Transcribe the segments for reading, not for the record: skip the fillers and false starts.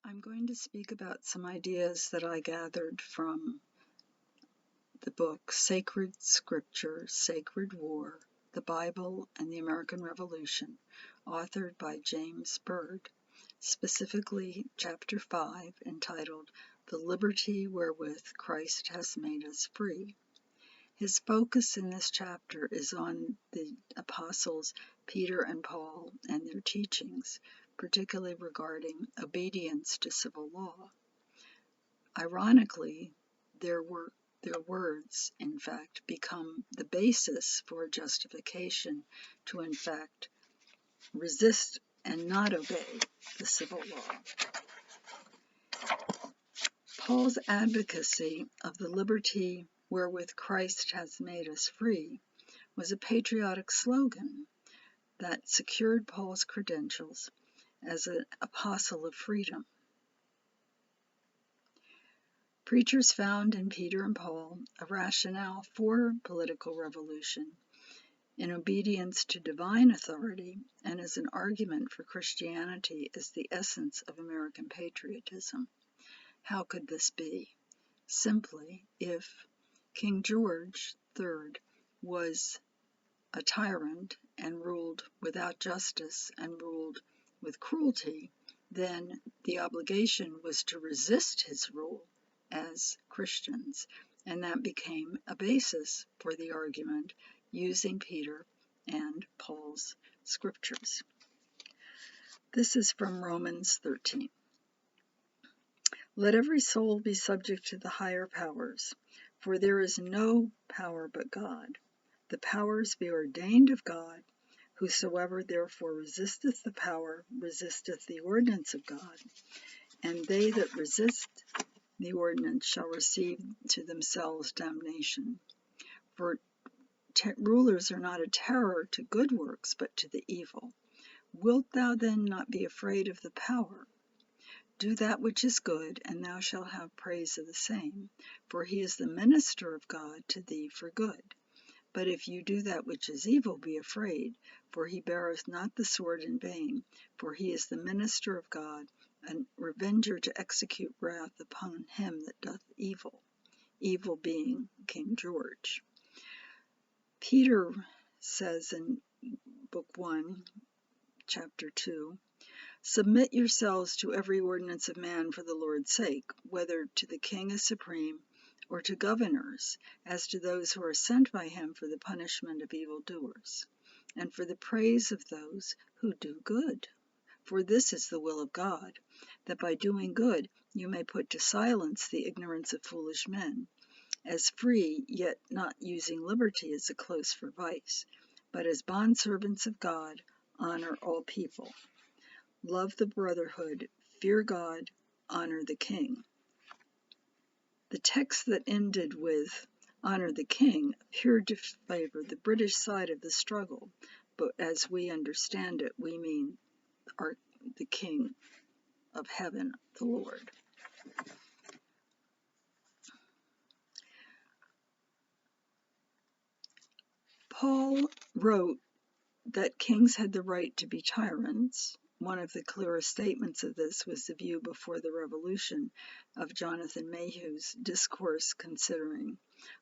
I'm going to speak about some ideas that I gathered from the book Sacred Scripture, Sacred War, the Bible and the American Revolution, authored by James Bird, specifically Chapter 5, entitled The Liberty Wherewith Christ Has Made Us Free. His focus in this chapter is on the apostles Peter and Paul and their teachings, particularly regarding obedience to civil law. Ironically, their words, in fact, become the basis for justification to, in fact, resist and not obey the civil law. Paul's advocacy of the liberty wherewith Christ has made us free was a patriotic slogan that secured Paul's credentials as an apostle of freedom. Preachers found in Peter and Paul a rationale for political revolution in obedience to divine authority and as an argument for Christianity as the essence of American patriotism. How could this be? Simply, if King George III was a tyrant and ruled without justice and ruled with cruelty, then the obligation was to resist his rule as Christians, and that became a basis for the argument using Peter and Paul's scriptures. This is from Romans 13. Let every soul be subject to the higher powers, for there is no power but God. The powers be ordained of God. Whosoever therefore resisteth the power resisteth the ordinance of God, and they that resist the ordinance shall receive to themselves damnation. For rulers are not a terror to good works, but to the evil. Wilt thou then not be afraid of the power? Do that which is good, and thou shalt have praise of the same, for he is the minister of God to thee for good. But if you do that which is evil, be afraid, for he beareth not the sword in vain, for he is the minister of God, a revenger to execute wrath upon him that doth evil, evil being King George. Peter says in Book 1, Chapter 2, Submit yourselves to every ordinance of man for the Lord's sake, whether to the king as supreme, or to governors, as to those who are sent by him for the punishment of evildoers, and for the praise of those who do good. For this is the will of God, that by doing good you may put to silence the ignorance of foolish men, as free, yet not using liberty as a close for vice, but as bondservants of God, honor all people. Love the brotherhood, fear God, honor the king. The text that ended with honor the king appeared to favor the British side of the struggle, but as we understand it, we mean the King of heaven, the Lord. Paul wrote that kings had the right to be tyrants. One of the clearest statements of this was the view before the Revolution of Jonathan Mayhew's discourse considering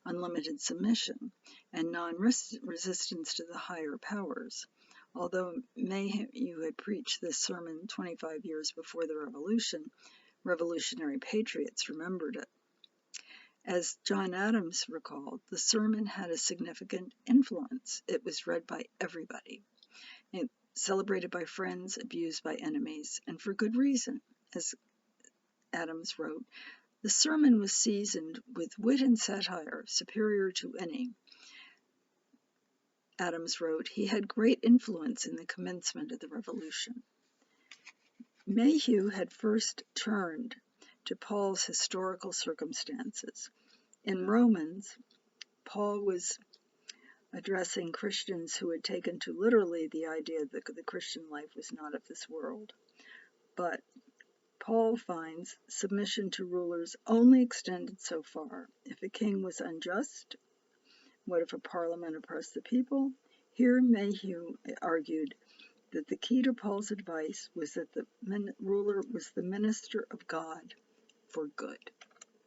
unlimited submission and non-resistance to the higher powers. Although Mayhew had preached this sermon 25 years before the Revolution, revolutionary patriots remembered it. As John Adams recalled, the sermon had a significant influence. It was read by everybody, celebrated by friends, abused by enemies, and for good reason. As Adams wrote, the sermon was seasoned with wit and satire, superior to any. Adams wrote, he had great influence in the commencement of the Revolution. Mayhew had first turned to Paul's historical circumstances. In Romans, Paul was addressing Christians who had taken too literally the idea that the Christian life was not of this world. But Paul finds submission to rulers only extended so far. If a king was unjust, what if a parliament oppressed the people? Here Mayhew argued that the key to Paul's advice was that the ruler was the minister of God for good.